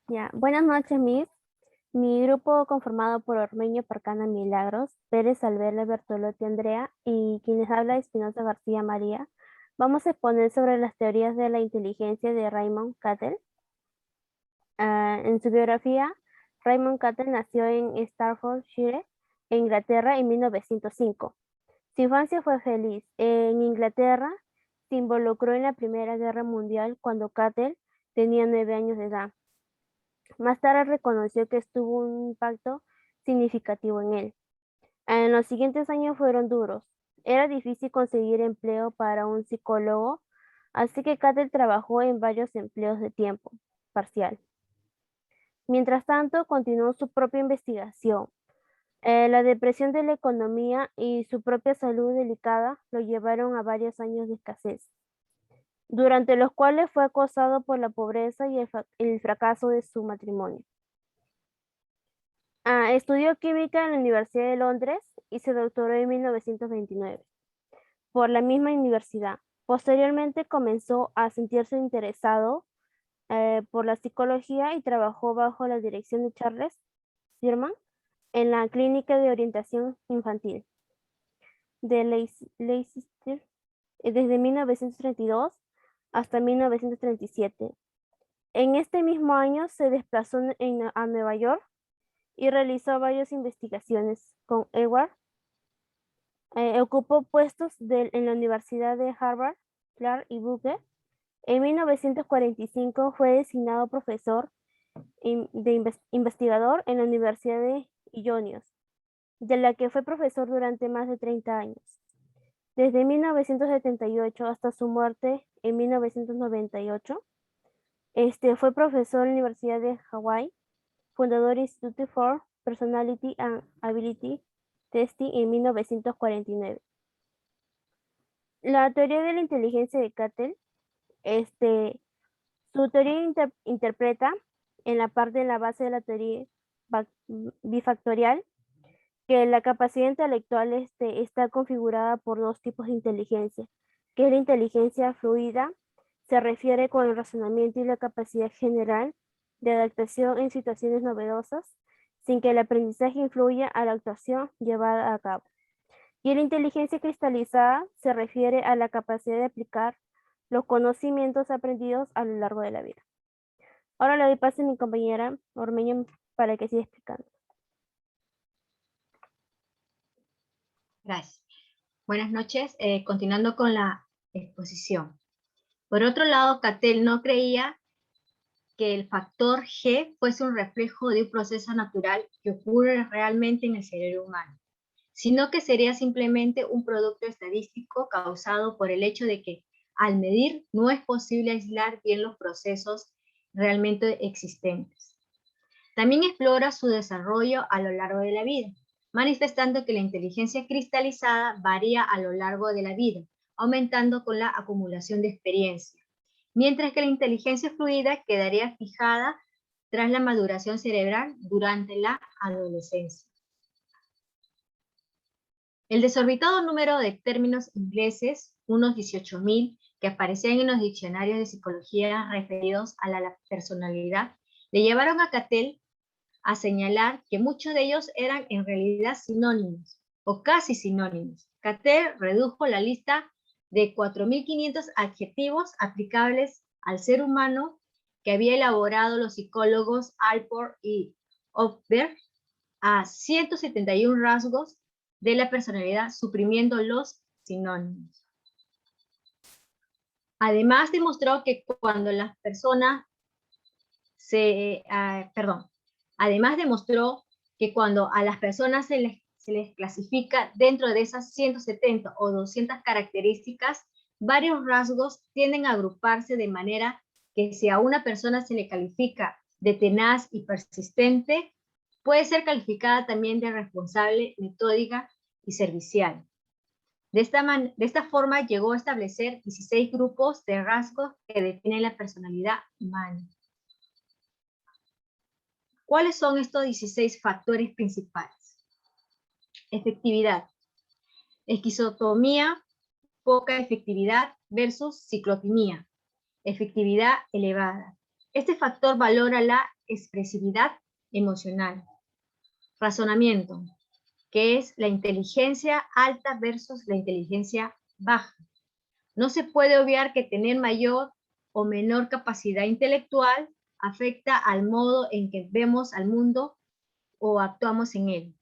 Ya, buenas noches, Miss. Mi grupo, conformado por Ormeño Parcana Milagros, Pérez Alberle Bertolotti Andrea y quienes habla Espinosa García María, vamos a exponer sobre las teorías de la inteligencia de Raymond Cattell. En su biografía, Raymond Cattell nació en Staffordshire, Inglaterra, en 1905. Su infancia fue feliz. En Inglaterra, se involucró en la Primera Guerra Mundial cuando Cattell tenía 9 años de edad. Más tarde reconoció que estuvo un impacto significativo en él. En los siguientes años fueron duros. Era difícil conseguir empleo para un psicólogo, así que Cattell trabajó en varios empleos de tiempo parcial. Mientras tanto, continuó su propia investigación. La depresión de la economía y su propia salud delicada lo llevaron a varios años de escasez, durante los cuales fue acosado por la pobreza y el fracaso de su matrimonio. Estudió química en la Universidad de Londres y se doctoró en 1929 por la misma universidad. Posteriormente comenzó a sentirse interesado por la psicología y trabajó bajo la dirección de Charles Sherman en la Clínica de Orientación Infantil de Leicester desde 1932 hasta 1937. En este mismo año se desplazó a Nueva York y realizó varias investigaciones con Edward. Ocupó puestos en la Universidad de Harvard, Clark y Booker. En 1945 fue designado profesor investigador en la Universidad de Illinois, de la que fue profesor durante más de 30 años. Desde 1978 hasta su muerte en 1998, fue profesor en la Universidad de Hawái, fundador del Institute for Personality and Ability Testing en 1949. La teoría de la inteligencia de Cattell, su teoría interpreta en la parte de la base de la teoría bifactorial que la capacidad intelectual está configurada por dos tipos de inteligencia, que es la inteligencia fluida, se refiere con el razonamiento y la capacidad general de adaptación en situaciones novedosas, sin que el aprendizaje influya a la actuación llevada a cabo. Y la inteligencia cristalizada se refiere a la capacidad de aplicar los conocimientos aprendidos a lo largo de la vida. Ahora le doy paso a mi compañera Ormeño para que siga explicando. Gracias. Buenas noches. Continuando con la exposición. Por otro lado, Cattell no creía que el factor G fuese un reflejo de un proceso natural que ocurre realmente en el cerebro humano, sino que sería simplemente un producto estadístico causado por el hecho de que al medir no es posible aislar bien los procesos realmente existentes. También explora su desarrollo a lo largo de la vida, manifestando que la inteligencia cristalizada varía a lo largo de la vida, aumentando con la acumulación de experiencia, mientras que la inteligencia fluida quedaría fijada tras la maduración cerebral durante la adolescencia. El desorbitado número de términos ingleses, unos 18.000, que aparecían en los diccionarios de psicología referidos a la personalidad, le llevaron a Cattell a señalar que muchos de ellos eran en realidad sinónimos, o casi sinónimos. Cattell redujo la lista de 4.500 adjetivos aplicables al ser humano que había elaborado los psicólogos Alport y Hofbauer a 171 rasgos de la personalidad, suprimiendo los sinónimos. Además demostró que cuando las personas Además demostró que cuando a las personas se les clasifica dentro de esas 170 o 200 características, varios rasgos tienden a agruparse de manera que si a una persona se le califica de tenaz y persistente, puede ser calificada también de responsable, metódica y servicial. De esta forma llegó a establecer 16 grupos de rasgos que definen la personalidad humana. ¿Cuáles son estos 16 factores principales? Efectividad. Esquizotomía, poca efectividad versus ciclotimía. efectividad elevada. Este factor valora la expresividad emocional. Razonamiento, que es la inteligencia alta versus la inteligencia baja. No se puede obviar que tener mayor o menor capacidad intelectual afecta al modo en que vemos al mundo o actuamos en él.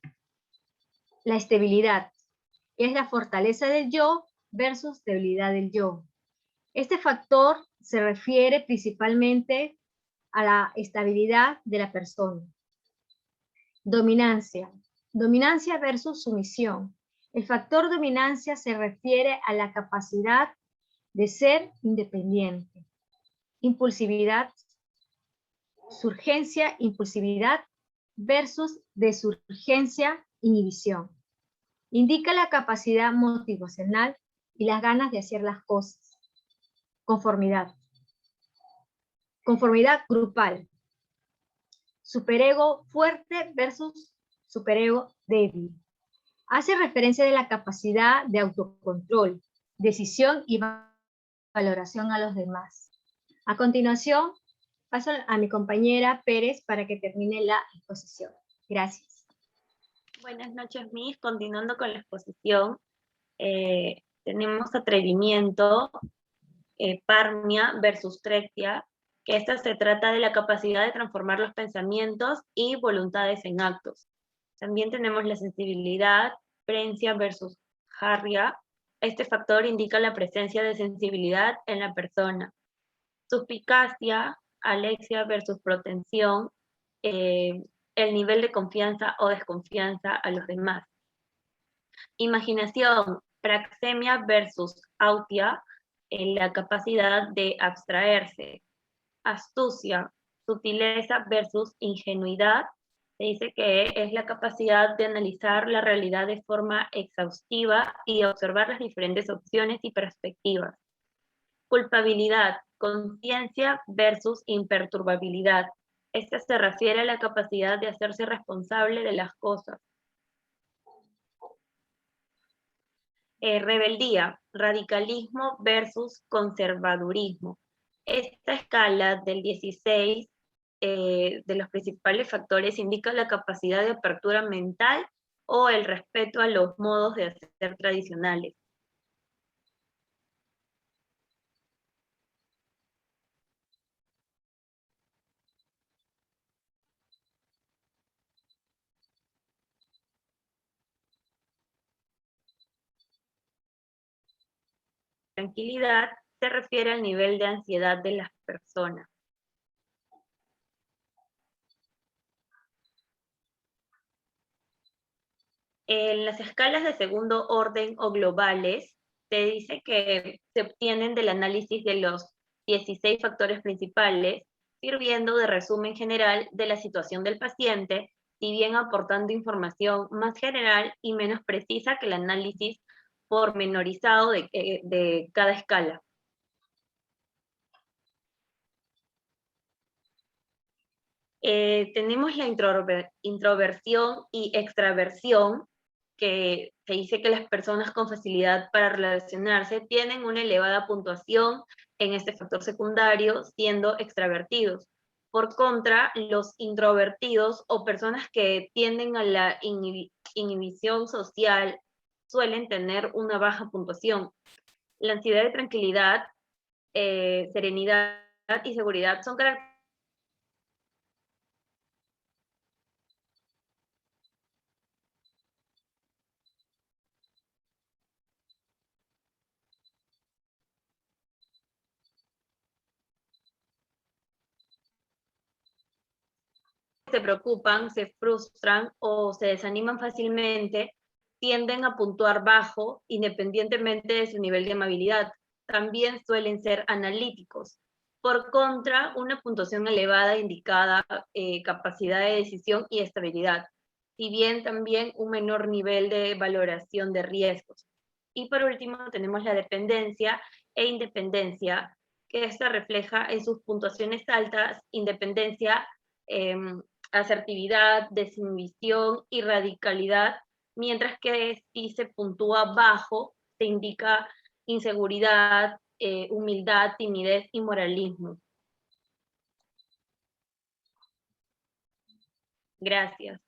La estabilidad, que es la fortaleza del yo versus debilidad del yo. Este factor se refiere principalmente a la estabilidad de la persona. Dominancia. Dominancia versus sumisión. El factor dominancia se refiere a la capacidad de ser independiente. Impulsividad. Surgencia, impulsividad versus desurgencia, inhibición. Indica la capacidad motivacional y las ganas de hacer las cosas. Conformidad. Conformidad grupal. Superego fuerte versus superego débil. Hace referencia de la capacidad de autocontrol, decisión y valoración a los demás. A continuación, paso a mi compañera Pérez para que termine la exposición. Gracias. Buenas noches, Miss. Continuando con la exposición, tenemos atrevimiento, parmia versus trectia, que esta se trata de la capacidad de transformar los pensamientos y voluntades en actos. También tenemos la sensibilidad, prencia versus jarria. Este factor indica la presencia de sensibilidad en la persona. Suspicacia, alexia versus protensión, el nivel de confianza o desconfianza a los demás. Imaginación, praxemia versus autia, la capacidad de abstraerse. Astucia, sutileza versus ingenuidad, se dice que es la capacidad de analizar la realidad de forma exhaustiva y observar las diferentes opciones y perspectivas. Culpabilidad, conciencia versus imperturbabilidad. Esta se refiere a la capacidad de hacerse responsable de las cosas. Rebeldía, radicalismo versus conservadurismo. Esta escala del 16 de los principales factores indica la capacidad de apertura mental o el respeto a los modos de hacer tradicionales. Tranquilidad se refiere al nivel de ansiedad de las personas. En las escalas de segundo orden o globales, se dice que se obtienen del análisis de los 16 factores principales, sirviendo de resumen general de la situación del paciente, si bien aportando información más general y menos precisa que el análisis pormenorizado de cada escala. Tenemos la introversión y extraversión, que se dice que las personas con facilidad para relacionarse tienen una elevada puntuación en este factor secundario, siendo extravertidos. Por contra, los introvertidos o personas que tienden a la inhibición social suelen tener una baja puntuación. La ansiedad y tranquilidad, serenidad y seguridad son características se preocupan, se frustran o se desaniman fácilmente, tienden a puntuar bajo independientemente de su nivel de amabilidad. También suelen ser analíticos. Por contra, una puntuación elevada indicada capacidad de decisión y estabilidad, si bien también un menor nivel de valoración de riesgos. Y por último tenemos la dependencia e independencia, que esta refleja en sus puntuaciones altas, independencia, asertividad, desinhibición y radicalidad, mientras que si se puntúa bajo, se indica inseguridad, humildad, timidez y moralismo. Gracias.